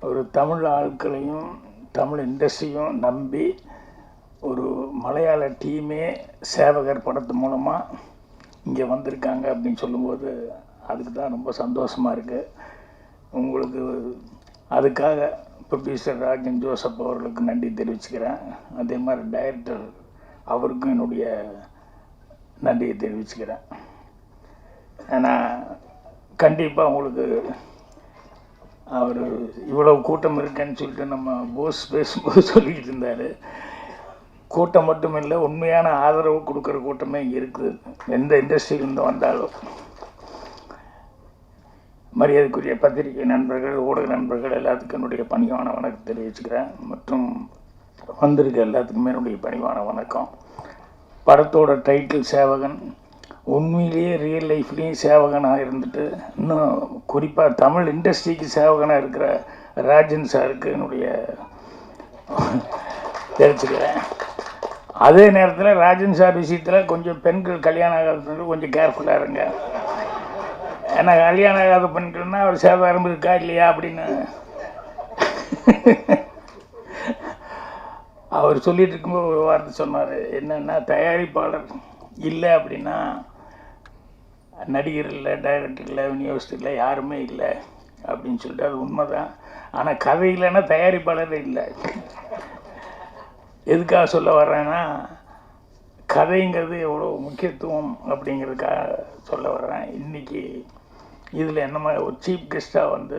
ஒரு தமிழ் ஆட்களையும் தமிழ் இண்டஸ்ட்ரியும் நம்பி ஒரு மலையாள டீமே சேவகர் படத்து மூலமாக இங்கே வந்திருக்காங்க அப்படின்னு சொல்லும்போது அதுக்கு தான் ரொம்ப சந்தோஷமாக இருக்குது. உங்களுக்கு அதுக்காக ப்ரொடியூசர் ராஜன் ஜோசப் அவர்களுக்கு நன்றி தெரிவிச்சுக்கிறேன். அதே மாதிரி டைரக்டர் அவருக்கும் என்னுடைய நன்றியை தெரிவிச்சுக்கிறேன். ஏன்னா கண்டிப்பாக உங்களுக்கு அவர் இவ்வளவு கூட்டம் இருக்குன்னு சொல்லிட்டு நம்ம போஸ் பேசும்போது சொல்லிக்கிட்டு இருந்தார். கூட்டம் மட்டும் இல்லை, உண்மையான ஆதரவு கொடுக்குற கூட்டமே இங்கே இருக்குது. எந்த இண்டஸ்ட்ரியிலேருந்து வந்தாலும் மரியாதைக்குரிய பத்திரிகை நண்பர்கள், ஊடக நண்பர்கள் எல்லாத்துக்கும் என்னுடைய பணிவான வணக்கம் தெரிவிச்சுக்கிறேன். மற்றும் வந்திருக்க எல்லாத்துக்குமே என்னுடைய பணிவான வணக்கம். படத்தோட டைட்டில் சேவகன். உண்மையிலேயே ரியல் லைஃப்லேயும் சேவகனாக இருந்துட்டு இன்னும் குறிப்பாக தமிழ் இண்டஸ்ட்ரிக்கு சேவகனாக இருக்கிற ராஜன் சாருக்கு என்னுடைய தெரிவிச்சுக்கிறேன். அதே நேரத்தில் ராஜன் சார் விஷயத்தில் கொஞ்சம் பெண்கள் கல்யாணம் ஆகாதவங்க கொஞ்சம் கேர்ஃபுல்லாக இருங்க. ஏன்னா கல்யாணம் ஆகாத பெண்கள்னால் அவர் சேதாரம் இருக்கா இல்லையா அப்படின்னு அவர் சொல்லிட்டு இருக்கும்போது ஒரு வார்த்தை சொன்னார். என்னென்னா, தயாரிப்பாளர் இல்லை அப்படின்னா நடிகர் இல்லை, டைரக்டர் இல்லை, விநியோகஸ்தர் இல்லை, யாருமே இல்லை அப்படின்னு சொல்லிட்டு அது உண்மை தான். ஆனால் கதை இல்லைன்னா தயாரிப்பாளரே இல்லை. எதுக்காக சொல்ல வர்றேன்னா, கதைங்கிறது எவ்வளோ முக்கியத்துவம் அப்படிங்கிறதுக்காக சொல்ல வர்றேன். இன்றைக்கி இதில் என்ன மாதிரி ஒரு சீஃப் கெஸ்ட்டாக வந்து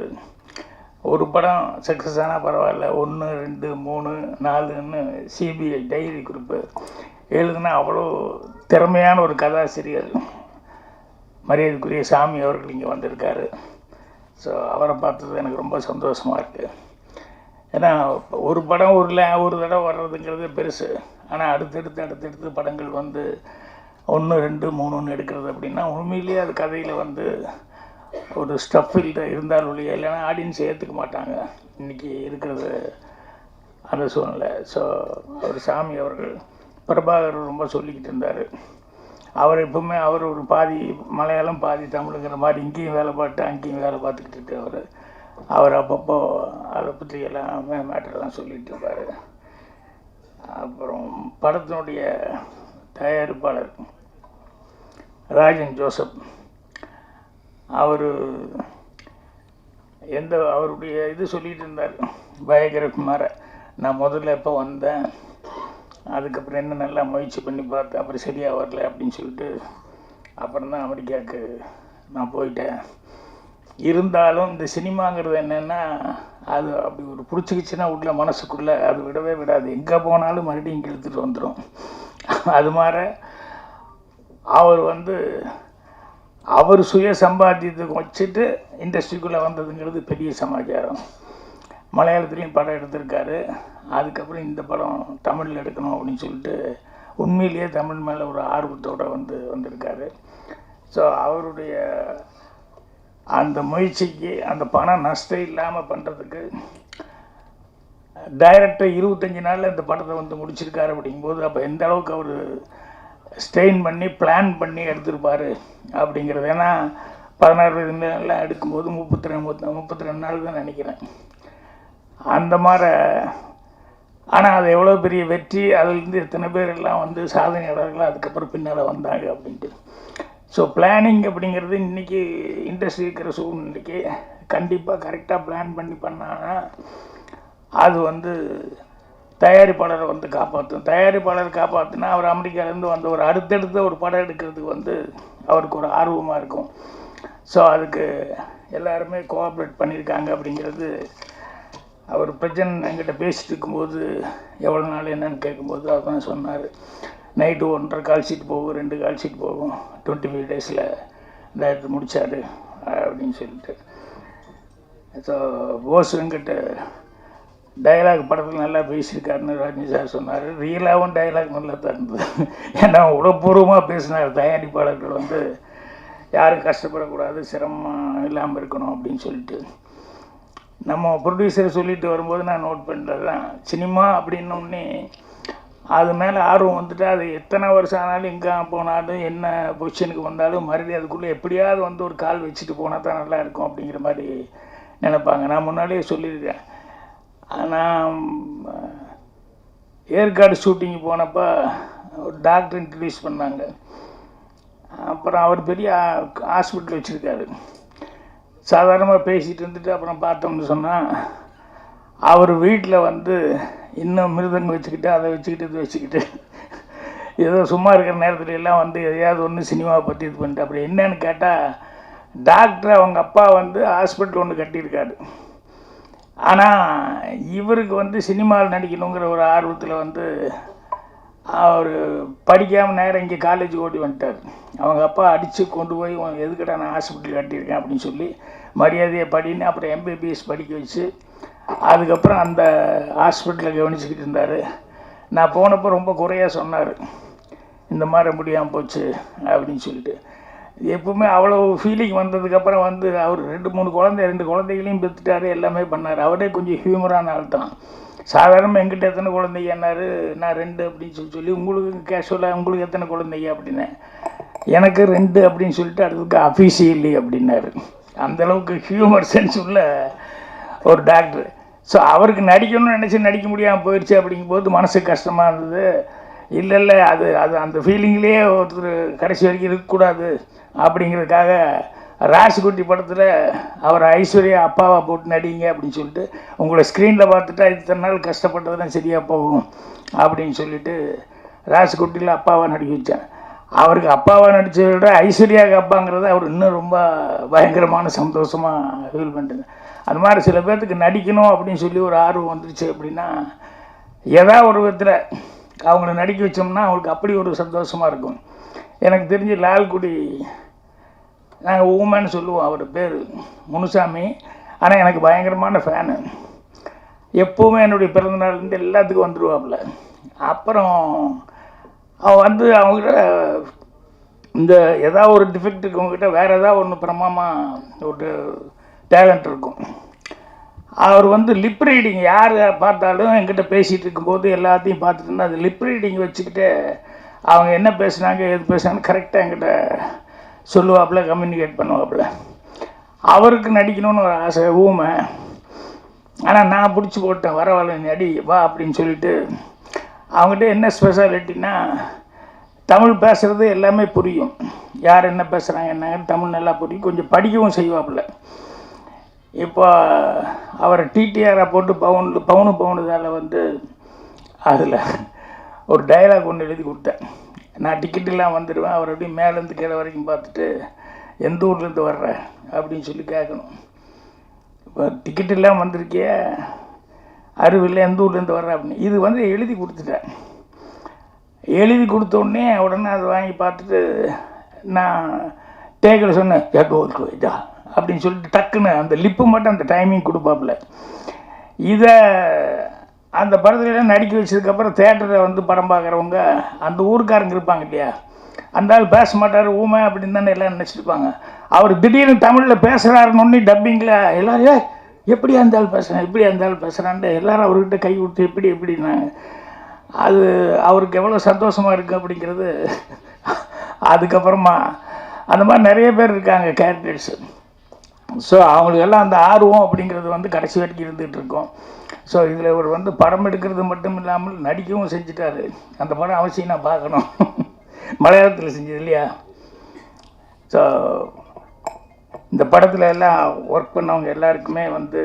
ஒரு படம் சக்ஸஸ் ஆனால் பரவாயில்ல, 1, 2, 3, 4ன்னு சிபிஐ டைரி குறிப்பு எழுதுனா அவ்வளோ திறமையான ஒரு கதாசிரியர் மரியாதைக்குரிய சாமி அவர்கள் இங்கே வந்திருக்காரு. ஸோ அவரை பார்த்தது எனக்கு ரொம்ப சந்தோஷமாக இருக்குது. ஏன்னா ஒரு படம் ஒரு தடவை வர்றதுங்கிறது பெருசு. ஆனால் அடுத்தடுத்து படங்கள் வந்து 1, 2, 3ன்னு எடுக்கிறது அப்படின்னா உண்மையிலேயே அது கதையில் வந்து ஒரு ஸ்டஃபில் இருந்தால் ஒழிய இல்லைன்னா ஆடியன்ஸ் ஏற்றுக்க மாட்டாங்க இன்றைக்கி இருக்கிறது அந்த சூழ்நிலை. ஸோ அவர் சாமி அவர்கள் பிரபாகர் ரொம்ப சொல்லிக்கிட்டு இருந்தார். அவர் எப்பவுமே அவர் ஒரு பாதி மலையாளம் பாதி தமிழுங்கிற மாதிரி இங்கேயும் வேலை பார்த்து அங்கேயும் வேலை பார்த்துக்கிட்டு அவர் அப்பப்போ அதை பற்றி எல்லாமே மேட்டர்லாம் சொல்லிகிட்டு இருப்பார். அப்புறம் படத்தினுடைய தயாரிப்பாளர் ராஜன் ஜோசப் அவர் அவருடைய இது சொல்லிகிட்டு இருந்தார் பயோகிராஃபி மாதிரி. நான் முதல்ல எப்போ வந்தேன், அதுக்கப்புறம் என்ன நல்லா முயற்சி பண்ணி பார்த்தேன், அப்புறம் சரியாக வரல அப்படின்னு சொல்லிட்டு அப்புறம் தான் அமெரிக்காவுக்கு நான் போயிட்டேன். இருந்தாலும் இந்த சினிமாங்கிறது என்னென்னா, அது அப்படி ஒரு பிடிச்சிக்கிச்சுன்னா உள்ள மனசுக்குள்ளே அது விடவே விடாது. எங்கே போனாலும் மறுபடியும் இங்கே இழுத்துட்டு வந்துடும். அது மாதிரி அவர் சுய சம்பாத்தியத்துக்கு வச்சுட்டு இண்டஸ்ட்ரிக்குள்ளே வந்ததுங்கிறது பெரிய சமாச்சாரம். மலையாளத்துலேயும் படம் எடுத்திருக்காரு. அதுக்கப்புறம் இந்த படம் தமிழில் எடுக்கணும் அப்படின்னு சொல்லிட்டு உண்மையிலேயே தமிழ் மேலே ஒரு ஆர்வத்தோடு வந்திருக்காரு. ஸோ அவருடைய அந்த முயற்சிக்கு அந்த பணம் நஷ்டம் இல்லாமல் பண்ணுறதுக்கு டைரக்டர் 25 நாளில் இந்த படத்தை முடிச்சிருக்காரு. அப்படிங்கும்போது அப்போ எந்த அளவுக்கு அவர் ஸ்ட்ரெயின் பண்ணி பிளான் பண்ணி எடுத்திருப்பார் அப்படிங்கிறது. ஏன்னா 16 நாள்லாம் எடுக்கும்போது 32 நாள் தான் நினைக்கிறேன் அந்த மாதிரி. ஆனால் அது எவ்வளோ பெரிய வெற்றி, அதுலேருந்து எத்தனை பேர் எல்லாம் சாதனையாளர்கள் அதுக்கப்புறம் பின்னால் வந்தாங்க அப்படின்ட்டு. ஸோ பிளானிங் அப்படிங்கிறது இன்றைக்கி இண்டஸ்ட்ரி இருக்கிற சூழ்நிலைக்கு கண்டிப்பாக கரெக்டாக பிளான் பண்ணி பண்ணாங்கன்னா அது தயாரிப்பாளரை காப்பாற்றும். தயாரிப்பாளர் காப்பாற்றுனா அவர் அமெரிக்காவிலேருந்து ஒரு அடுத்தடுத்த ஒரு படம் எடுக்கிறதுக்கு அவருக்கு ஒரு ஆர்வமாக இருக்கும். ஸோ அதுக்கு எல்லாருமே கோஆப்ரேட் பண்ணியிருக்காங்க அப்படிங்கிறது. அவர் பிரஜன் என்கிட்ட பேசிட்டு இருக்கும்போது எவ்வளோ நாள் என்னன்னு கேட்கும்போது அவர் சொன்னார், நைட்டு 1.5 கால் ஷீட் போகும், 2 கால் ஷீட் போகும், 25 டேஸில் டைரக்டர் முடித்தார் அப்படின்னு சொல்லிட்டு. ஸோ போஸ் என்கிட்ட டைலாக் படத்தில் நல்லா பேசியிருக்காருன்னு ரஜினி சார் சொன்னார். ரியலாகவும் டைலாக் நல்லா தான் இருந்தது. ஏன்னா உளப்பூர்வமாக பேசினார். தயாரிப்பாளர்கள் யாரும் கஷ்டப்படக்கூடாது, சிரமம் இல்லாமல் இருக்கணும் அப்படின்னு சொல்லிட்டு. நம்ம ப்ரொடியூசர் சொல்லிட்டு வரும்போது நான் நோட் பண்ணுறது தான், சினிமா அப்படின்னோடனே அது மேலே ஆர்வம் அது எத்தனை வருஷம் ஆனாலும் எங்கே போனாலும் என்ன பொசிஷனுக்கு வந்தாலும் மறுபடியும் அதுக்குள்ளே எப்படியாவது ஒரு கால் வச்சுட்டு போனால் தான் நல்லா இருக்கும் அப்படிங்கிற மாதிரி நினைப்பாங்க. நான் முன்னாடியே சொல்லியிருக்கேன், நான் ஏற்காடு ஷூட்டிங்கு போனப்போ ஒரு டாக்டர் இன்ட்ரடியூஸ் பண்ணாங்க. அப்புறம் அவர் பெரிய ஹாஸ்பிட்டல் வச்சுருக்காரு. சாதாரணமாக பேசிகிட்டு இருந்துட்டு அப்புறம் பார்த்தோம்னு சொன்னால் அவர் வீட்டில் வந்து இன்னும் மிருதங்க வச்சுக்கிட்டு அதை வச்சுக்கிட்டு இது வச்சுக்கிட்டு ஏதோ சும்மா இருக்கிற நேரத்துல எல்லாம் வந்து எதையாவது ஒன்று சினிமாவை பற்றி இது பண்ணிட்டு அப்படி என்னன்னு கேட்டால் டாக்டர் அவங்க அப்பா வந்து ஹாஸ்பிட்டல் ஒன்று கட்டியிருக்காரு. ஆனால் இவருக்கு வந்து சினிமாவில் நடிக்கணுங்கிற ஒரு ஆர்வத்தில் வந்து அவர் படிக்காமல் நேரம் இங்கே காலேஜ் ஓடி வந்துட்டார். அவங்க அப்பா அடித்து கொண்டு போய் எதுக்கிட்ட நான் ஹாஸ்பிட்டல் கட்டியிருக்கேன் அப்படின்னு சொல்லி மரியாதையை படின்னு அப்புறம் எம்பிபிஎஸ் படிக்க வச்சு அதுக்கப்புறம் அந்த ஹாஸ்பிட்டலில் கவனிச்சுக்கிட்டு இருந்தார். நான் போனப்போ ரொம்ப குறையாக சொன்னார், இந்த மாதிரி முடியாமல் போச்சு அப்படின்னு சொல்லிட்டு. எப்பவுமே அவ்வளோ ஃபீலிங் வந்ததுக்கப்புறம் வந்து அவர் 2 குழந்தைகளையும் பெற்றுட்டார், எல்லாமே பண்ணார். அவரே கொஞ்சம் ஹியூமரான ஆள் தான். சாதாரணமாக எங்கிட்ட எத்தனை குழந்தைங்க என்னாரு, நான் 2 அப்படின்னு சொல்லி உங்களுக்கு கேஷுவலாக உங்களுக்கு எத்தனை குழந்தைங்க அப்படின்னு, எனக்கு 2 அப்படின்னு சொல்லிட்டு அடுத்ததுக்கு அஃபீஷியலி அப்படின்னாரு. அந்தளவுக்கு ஹியூமர் சென்ஸ் உள்ள ஒரு டாக்டர். ஸோ அவருக்கு நடிக்கணும்னு நினச்சி நடிக்க முடியாமல் போயிடுச்சு. அப்படிங்கும்போது மனசுக்கு கஷ்டமாக இருந்தது. இல்லை அது அது அந்த ஃபீலிங்லேயே ஒருத்தர் கடைசி வரைக்கும் இருக்கக்கூடாது அப்படிங்கிறதுக்காக ராசிக்குட்டி படத்தில் அவர் ஐஸ்வர்யா அப்பாவை போட்டு நடிங்க அப்படின்னு சொல்லிட்டு உங்களை ஸ்க்ரீனில் பார்த்துட்டா இத்தனை நாள் கஷ்டப்பட்டதெல்லாம் சரியாக போகும் அப்படின்னு சொல்லிட்டு ராசிக்குட்டியில் அப்பாவை நடிக்க வச்சேன். அவருக்கு அப்பாவை நடித்ததை விட ஐஸ்வர்யாவுக்கு அப்பாங்கிறத அவர் இன்னும் ரொம்ப பயங்கரமான சந்தோஷமாக ஃபீல் பண்ணிட்டு. அது மாதிரி சில பேர்த்துக்கு நடிக்கணும் அப்படின்னு சொல்லி ஒரு ஆர்வம் வந்துருச்சு அப்படின்னா ஏதாவது ஒரு விதத்தில் அவங்கள நடிக்க வச்சோம்னா அவங்களுக்கு அப்படி ஒரு சந்தோஷமாக இருக்கும். எனக்கு தெரிஞ்சு லால்குடி நாங்கள் ஊமன்னு சொல்லுவோம், அவர் பேர் முனுசாமி. ஆனால் எனக்கு பயங்கரமான ஃபேனு. எப்போவுமே என்னுடைய பிறந்தநாள்லேருந்து எல்லாத்துக்கும் வந்துடுவாப்புல. அப்புறம் அவன் வந்து அவங்ககிட்ட இந்த ஏதாவது ஒரு டிஃபெக்ட் இருக்கவங்ககிட்ட வேறு ஏதாவது ஒன்று பிரமாமாக ஒரு டேலண்ட் இருக்கும். அவர் வந்து லிப் ரீடிங் யார் பார்த்தாலும் என்கிட்ட பேசிகிட்டு இருக்கும்போது எல்லாத்தையும் பார்த்துட்டு இருந்தால் அது லிப் ரீடிங் வச்சுக்கிட்டு அவங்க என்ன பேசுனாங்க எது பேசுனாங்கன்னு கரெக்டாக என்கிட்ட சொல்லுவாப்புல, கம்யூனிகேட் பண்ணுவாப்புல. அவருக்கு நடிக்கணும்னு ஒரு ஆசை, ஊமை. ஆனால் நான் பிடிச்சி போட்டேன், வரவாள நடி வா அப்படின்னு சொல்லிட்டு. அவங்ககிட்ட என்ன ஸ்பெஷாலிட்டின்னா தமிழ் பேசுகிறது எல்லாமே புரியும், யார் என்ன பேசுகிறாங்க என்னங்க தமிழ் நல்லா புரியும், கொஞ்சம் படிக்கவும் செய்வாப்புல. இப்போ அவரை டிடிஆரை போட்டு பவுனுதால் வந்து அதில் ஒரு டைலாக் ஒன்று எழுதி கொடுத்தேன். நான் டிக்கெட்டெல்லாம் வந்துடுவேன், அவர் அப்படியே மேலேருந்து கீழே வரைக்கும் பார்த்துட்டு எந்த ஊர்லேருந்து வர்ற அப்படின்னு சொல்லி கேட்கணும். இப்போ டிக்கெட்டெல்லாம் வந்திருக்கிய அறிவில்லை, எந்த ஊர்லேருந்து வர்ற அப்படின்னு. இது வந்து எழுதி கொடுத்துட்டேன். எழுதி கொடுத்தோடனே உடனே அதை வாங்கி பார்த்துட்டு நான் டேக்கில் சொன்னேன் இதா அப்படின்னு சொல்லிட்டு டக்குன்னு அந்த லிப்பு மட்டும் அந்த டைமிங் கொடுப்பாப்புல. இதை அந்த படத்துலலாம் நடிக்க வச்சதுக்கப்புறம் தேட்டரில் வந்து படம் பார்க்குறவங்க அந்த ஊருக்காரங்க இருப்பாங்க இல்லையா, அந்த ஆள் பேச மாட்டார் ஊமை அப்படின்னு தானே எல்லாம் நினச்சிருப்பாங்க. அவர் திடீர்னு தமிழில் பேசுகிறாருன்னு டப்பிங்கில் எல்லோரும் எப்படி அந்த ஆள் பேசுகிறேன் எப்படி அந்த ஆள் பேசுகிறான்ட்டு எல்லோரும் அவர்கிட்ட கை விட்டு எப்படின்னாங்க. அது அவருக்கு எவ்வளோ சந்தோஷமாக இருக்குது அப்படிங்கிறது. அதுக்கப்புறமா அந்த மாதிரி நிறைய பேர் இருக்காங்க கேரக்டர்ஸு. ஸோ அவங்களுக்கெல்லாம் அந்த ஆர்வம் அப்படிங்கிறது வந்து கடைசி வரைக்கும் இருந்துகிட்டு இருக்கோம். ஸோ இதில் இவர் வந்து படம் எடுக்கிறது மட்டும் இல்லாமல் நடிக்கவும் செஞ்சுட்டாரு. அந்த படம் அவசியம் நான் பார்க்கணும், மலையாளத்தில் செஞ்சது இல்லையா. ஸோ இந்த படத்தில் எல்லாம் ஒர்க் பண்ணவங்க எல்லாருக்குமே வந்து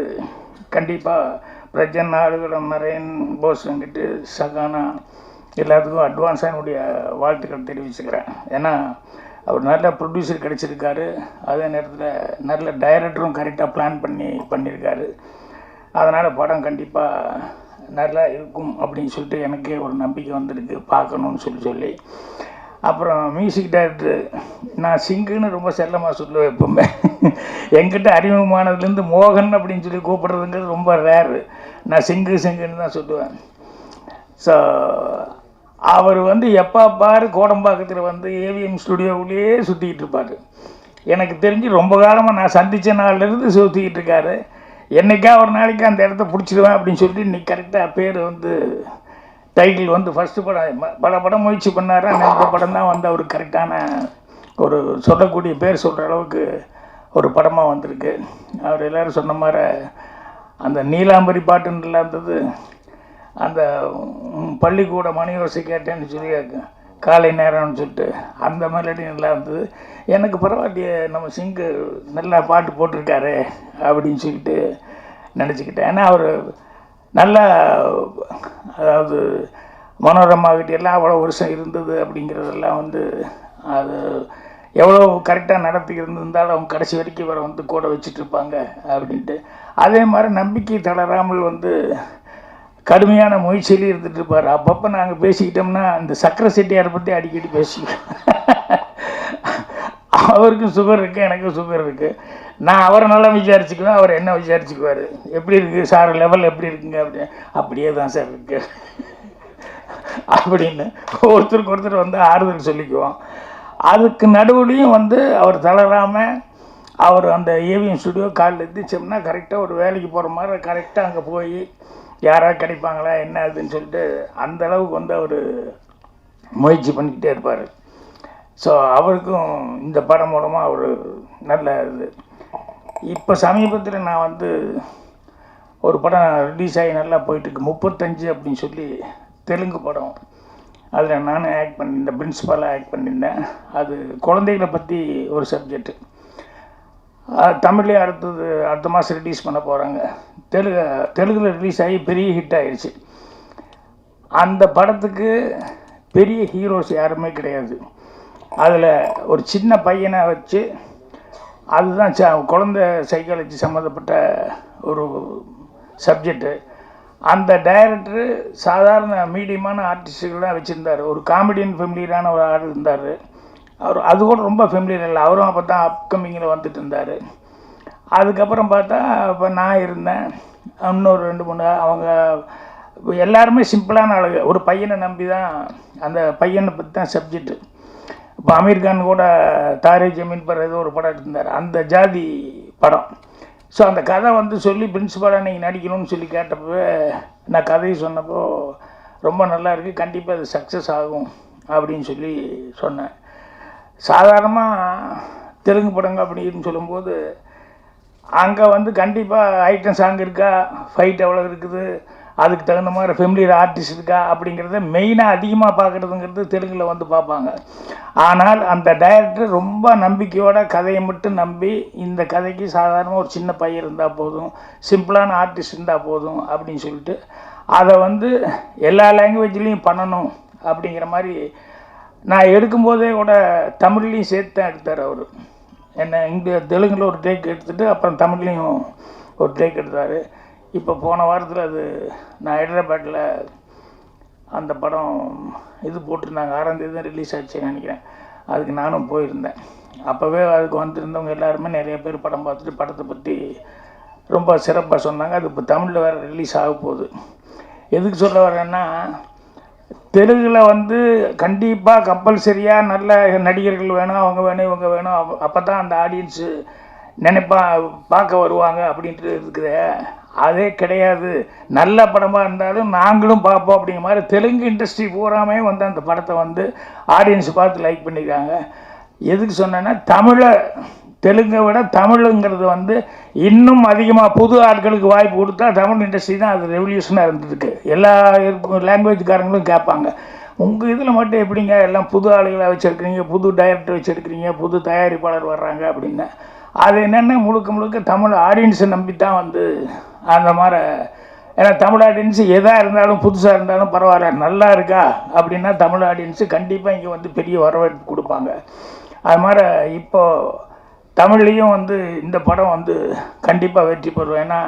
கண்டிப்பாக பிரஜன் ஆளுகளம் நரேன் போஸ் வந்துட்டு சகானா எல்லாத்துக்கும் அட்வான்ஸாக என்னுடைய வாழ்த்துக்கள் தெரிவிச்சுக்கிறேன். ஏன்னா அவர் நல்ல ப்ரொடியூசர் கிடச்சிருக்காரு, அதே நேரத்தில் நல்ல டைரக்டரும் கரெக்டாக பிளான் பண்ணியிருக்காரு. அதனால் படம் கண்டிப்பாக நல்லா இருக்கும் அப்படின்னு சொல்லிட்டு எனக்கே ஒரு நம்பிக்கை வந்திருக்கு, பார்க்கணுன்னு சொல்லி. அப்புறம் மியூசிக் டைரக்டர் நான் சிங்குன்னு ரொம்ப செல்லமாக சொல்லுவேன். எப்போவுமே என்கிட்ட அறிமுகமானதுலேருந்து மோகன் அப்படின்னு சொல்லி கூப்பிட்றதுங்கிறது ரொம்ப ரேரு. நான் சிங்குன்னு தான் சொல்லுவேன். ஸோ அவர் வந்து எப்போ பாரு கோடம்பாக்கத்தில் வந்து ஏவிஎம் ஸ்டுடியோவிலேயே சுற்றிக்கிட்டு இருப்பார். எனக்கு தெரிஞ்சு ரொம்ப காலமாக நான் சந்தித்த நாள்லேருந்து சுற்றிக்கிட்டு இருக்காரு. என்றைக்கா ஒரு நாளைக்கு அந்த இடத்த பிடிச்சிடுவேன் அப்படின்னு சொல்லிட்டு இன்றைக்கி கரெக்டாக பேர் வந்து டைட்டில் வந்து ஃபஸ்ட்டு படம் முயற்சி பண்ணார். அந்த படம் தான் வந்து அவருக்கு கரெக்டான ஒரு சொல்லக்கூடிய பேர் சொல்கிற அளவுக்கு ஒரு படமாக வந்திருக்கு. அவர் எல்லோரும் சொன்ன மாதிரி அந்த நீலாம்பரி பாட்டுன்னு இருந்தது, அந்த பள்ளிக்கூட மணியோசை கேட்டேன்னு சொல்லி காலை நேரம்னு சொல்லிட்டு அந்த மெலடி நல்லா இருந்தது. எனக்கு பரவாயில்லையே, நம்ம சிங்கு நல்லா பாட்டு போட்டிருக்காரு அப்படின்னு சொல்லிட்டு நினச்சிக்கிட்டேன். ஏன்னா அவர் நல்லா, அதாவது மனோரமா கிட்டெல்லாம் அவ்வளோ வருஷம் இருந்தது அப்படிங்கிறதெல்லாம் வந்து அது எவ்வளோ கரெக்டாக நடத்தி இருந்திருந்தாலும் அவங்க கடைசி வரைக்கும் இவரை வந்து கூட வச்சுட்டு இருப்பாங்க அப்படின்ட்டு. அதே மாதிரி நம்பிக்கை தளராமல் வந்து கடுமையான முயற்சியிலே இருந்துட்டு இருப்பார். அப்பப்போ நாங்கள் பேசிக்கிட்டோம்னா இந்த சக்கரை செட்டியாரை பற்றி அடிக்கடி பேசிக்குவோம். அவருக்கும் சுகர் இருக்குது, எனக்கும் சுகர் இருக்குது. நான் அவரை நல்லா விசாரிச்சுக்குவேன், அவர் என்ன விசாரிச்சுக்குவார், எப்படி இருக்குது சார், லெவல் எப்படி இருக்குங்க அப்படின்னு. அப்படியே தான் சார் இருக்குது அப்படின்னு ஒருத்தருக்கு ஒருத்தர் வந்து ஆறுதல் சொல்லிக்குவோம். அதுக்கு நடுவுலையும் வந்து அவர் தளராமல் அவர் அந்த ஏவிஎம் ஸ்டுடியோ காலில் எந்திரிச்சோம்னா கரெக்டாக ஒரு வேலைக்கு போகிற மாதிரி கரெக்டாக அங்கே போய் யாராவது கிடைப்பாங்களா என்ன அதுன்னு சொல்லிட்டு அந்த அளவுக்கு வந்து அவர் முயற்சி பண்ணிக்கிட்டே இருப்பார். ஸோ அவருக்கும் இந்த படம் மூலமாக அவர் நல்ல இது. இப்போ சமீபத்தில் நான் வந்து ஒரு படம் ரிலீஸ் ஆகி நல்லா போயிட்டுருக்கு, 35 அப்படின்னு சொல்லி தெலுங்கு படம். அதில் நானும் ஆக்ட் பண்ணியிருந்தேன், பிரின்ஸிபலாக ஆக்ட் பண்ணியிருந்தேன். அது குழந்தைகளை பற்றி ஒரு சப்ஜெக்டு. தமிழ்லேயே அடுத்த மாதம் ரிலீஸ் பண்ண போகிறாங்க. தெலுங்கில் ரிலீஸ் ஆகி பெரிய ஹிட் ஆகிடுச்சு. அந்த படத்துக்கு பெரிய ஹீரோஸ் யாருமே கிடையாது. அதில் ஒரு சின்ன பையனை வச்சு, அதுதான் குழந்தை சைக்காலஜி சம்மந்தப்பட்ட ஒரு சப்ஜெக்டு. அந்த டைரக்டரு சாதாரண மீடியமான ஆர்டிஸ்டுகள்லாம் வச்சுருந்தார். ஒரு காமெடியன் ஃபெமிலியரான ஒரு ஆள் இருந்தார். அவர் அது கூட ரொம்ப ஃபெமிலியர் இல்லை, அவரும் அப்போ தான் அப்கமிங்கில் வந்துட்டு இருந்தார். அதுக்கப்புறம் பார்த்தா இப்போ நான் இருந்தேன், இன்னொரு 2-3 அவங்க எல்லாருமே சிம்பிளான ஆளுங்க. ஒரு பையனை நம்பி தான், அந்த பையனை பற்றி தான் சப்ஜெக்டு. இப்போ அமீர்கான் கூட தாரே ஜமீன் பர் ஏதோ ஒரு படம் எடுத்திருந்தார், அந்த ஜாதி படம். ஸோ அந்த கதை வந்து சொல்லி பிரின்ஸிபலாக நீங்கள் நடிக்கணும்னு சொல்லி கேட்டப்போ நான் கதையை சொன்னப்போ ரொம்ப நல்லா இருக்குது, கண்டிப்பாக அது சக்ஸஸ் ஆகும் அப்படின்னு சொல்லி சொன்னேன். சாதாரணமாக தெலுங்கு படங்க அப்படின்னு சொல்லும்போது அங்கே வந்து கண்டிப்பாக ஐட்டம் சாங் இருக்கா, ஃபைட் எவ்வளோ இருக்குது, அதுக்கு தகுந்த மாதிரி ஃபெமிலியர் ஆர்டிஸ்ட் இருக்கா அப்படிங்கிறத மெயினாக அதிகமாக பார்க்குறதுங்கிறது தெலுங்கில் வந்து பார்ப்பாங்க. ஆனால் அந்த டைரக்டர் ரொம்ப நம்பிக்கையோட கதையை மட்டும் நம்பி, இந்த கதைக்கு சாதாரணமாக ஒரு சின்ன பையன் இருந்தால் போதும், சிம்பிளான ஆர்டிஸ்ட் இருந்தால் போதும் அப்படின்னு சொல்லிட்டு அதை வந்து எல்லா லாங்குவேஜ்லேயும் பண்ணணும் அப்படிங்கிற மாதிரி நான் எடுக்கும்போதே கூட தமிழ்லேயும் சேர்த்து தான் எடுத்தார் அவர். என்ன தெலுங்கில் ஒரு டேக் எடுத்துகிட்டு அப்புறம் தமிழ்லேயும் ஒரு டேக் எடுத்தார். இப்போ போன வாரத்தில் அது நான் ஹைதராபாத்தில் அந்த படம் இது போட்டிருந்தாங்க, 6ஆம் தேதி தான் ரிலீஸ் ஆச்சுன்னு நினைக்கிறேன். அதுக்கு நானும் போயிருந்தேன். அப்போவே அதுக்கு வந்திருந்தவங்க எல்லாருமே நிறைய பேர் படம் பார்த்துட்டு படத்தை பற்றி ரொம்ப சிறப்பாக சொன்னாங்க. அது இப்போ தமிழில் வேறு ரிலீஸ் ஆக போகுது. எதுக்கு சொல்ல வரேன்னா, தெலுங்கில் வந்து கண்டிப்பாக கம்பல்சரியாக நல்ல நடிகர்கள் வேணும், அவங்க வேணும், இவங்க வேணும், அப்போ தான் அந்த ஆடியன்ஸு பார்க்க வருவாங்க அப்படின்ட்டு இருக்குது. அதே கிடையாது. நல்ல படமாக இருந்தாலும் நாங்களும் பார்ப்போம் அப்படிங்கிற மாதிரி தெலுங்கு இண்டஸ்ட்ரி பூராமே வந்து அந்த படத்தை வந்து ஆடியன்ஸ் பார்த்து லைக் பண்ணியிருக்காங்க. எதுக்கு சொன்னேன்னா, தெலுங்கை விட தமிழுங்கிறது வந்து இன்னும் அதிகமாக புது ஆட்களுக்கு வாய்ப்பு கொடுத்தா தமிழ் இண்டஸ்ட்ரி தான் அது ரெவல்யூஷனாக இருந்ததுக்கு. எல்லா லாங்குவேஜ்காரங்களும் கேட்பாங்க, உங்கள் இதில் மட்டும் எப்படிங்க எல்லாம் புது ஆளுகளாக வச்சுருக்கிறீங்க, புது டைரக்டர் வச்சுருக்கிறீங்க, புது தயாரிப்பாளர் வர்றாங்க அப்படின்னு. அது என்னென்ன முழுக்க தமிழ் ஆடியன்ஸை நம்பி தான் வந்து அந்த மாதிரி. ஏன்னா தமிழ் ஆடியன்ஸு எதாக இருந்தாலும் புதுசாக இருந்தாலும் பரவாயில்ல, நல்லா இருக்கா அப்படின்னா தமிழ் ஆடியன்ஸு கண்டிப்பாக இங்கே வந்து பெரிய வரவேற்பு கொடுப்பாங்க. அது மாதிரி இப்போது தமிழ்லேயும் வந்து இந்த படம் வந்து கண்டிப்பாக வெற்றி பெறும். ஏன்னா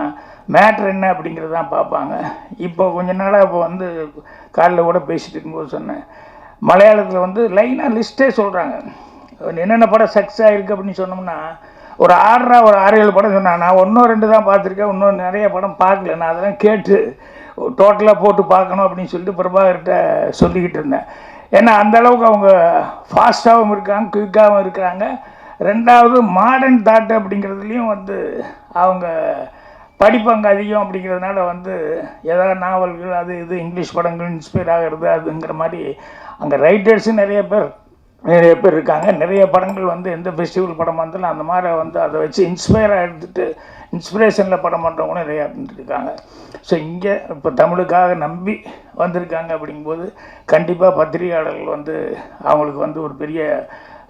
மேட்ரு என்ன அப்படிங்கிறது தான் பார்ப்பாங்க. இப்போ கொஞ்ச நாளாக இப்போ வந்து காலையில் கூட பேசிகிட்டு இருக்கும்போது சொன்னேன், மலையாளத்தில் வந்து லைனாக லிஸ்ட்டே சொல்கிறாங்க என்னென்ன படம் சக்ஸஸ் ஆகிருக்கு அப்படின்னு சொன்னோம்னா ஒரு 6-7 படம் சொன்னாங்க. நான் 1-2 தான் பார்த்துருக்கேன், இன்னும் நிறைய படம் பார்க்கல. நான் அதெல்லாம் கேட்டு டோட்டலாக போட்டு பார்க்கணும் அப்படின்னு சொல்லிட்டு பிரபாகர்கிட்ட சொல்லிக்கிட்டு இருந்தேன். ஏன்னா அந்தளவுக்கு அவங்க ஃபாஸ்ட்டாகவும் இருக்காங்க, குயிக்காகவும் இருக்கிறாங்க. ரெண்டாவது மாடர்ன் தாட் அப்படிங்கிறதுலையும் வந்து அவங்க படிப்பாங்க அதிகம். அப்படிங்கிறதுனால வந்து ஏதாவது நாவல்கள் அது இது இங்கிலீஷ் படங்கள் இன்ஸ்பயர் ஆகிறது அதுங்கிற மாதிரி அங்கே ரைட்டர்ஸும் நிறைய பேர் நிறைய பேர் இருக்காங்க. நிறைய படங்கள் வந்து எந்த ஃபெஸ்டிவல் படமாக இருந்தாலும் அந்த மாதிரி வந்து அதை வச்சு இன்ஸ்பயராக எடுத்துகிட்டு இன்ஸ்பிரேஷனில் படம் பண்ணுறவங்களும் நிறையா இருக்காங்க. ஸோ இங்கே இப்போ தமிழுக்காக நம்பி வந்திருக்காங்க. அப்படிங்கும்போது கண்டிப்பாக பத்திரிகையாளர்கள் வந்து அவங்களுக்கு வந்து ஒரு பெரிய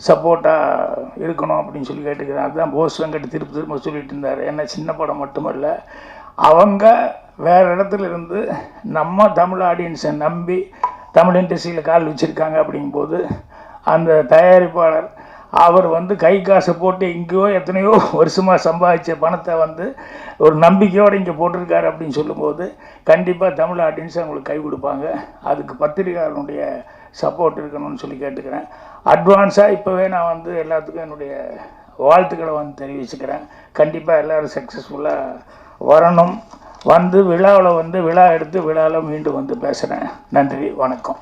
சப்போர்ட்டாக இருக்கணும் அப்படின்னு சொல்லி கேட்டுக்கிறேன். அதுதான் போஸ் வெங்கட் திரும்ப சொல்லிட்டு இருந்தார். ஏன்னா சின்ன படம் மட்டுமல்ல, அவங்க வேறு இடத்துல இருந்து நம்ம தமிழ் ஆடியன்ஸை நம்பி தமிழ் இண்டஸ்ட்ரியில் கால் வச்சுருக்காங்க. அப்படிங்கும்போது அந்த தயாரிப்பாளர் அவர் வந்து கை காசை போட்டு எங்கேயோ எத்தனையோ வருஷமாக சம்பாதிச்ச பணத்தை வந்து ஒரு நம்பிக்கையோடு இங்கே போட்டிருக்காரு அப்படின்னு சொல்லும்போது கண்டிப்பாக தமிழ் ஆடியன்ஸ் அவங்களுக்கு கை கொடுப்பாங்க. அதுக்கு பத்திரிகையாளனுடைய சப்போர்ட் இருக்கணும்னு சொல்லி கேட்டுக்கிறேன். அட்வான்ஸாக இப்போவே நான் வந்து எல்லாத்துக்கும் என்னுடைய வாழ்த்துக்களை வந்து தெரிவிச்சுக்கிறேன். கண்டிப்பாக எல்லோரும் சக்ஸஸ்ஃபுல்லாக வரணும். வந்து விழாவில் வந்து விழா எடுத்து விழாவில் மீண்டும் வந்து பேசுகிறேன். நன்றி, வணக்கம்.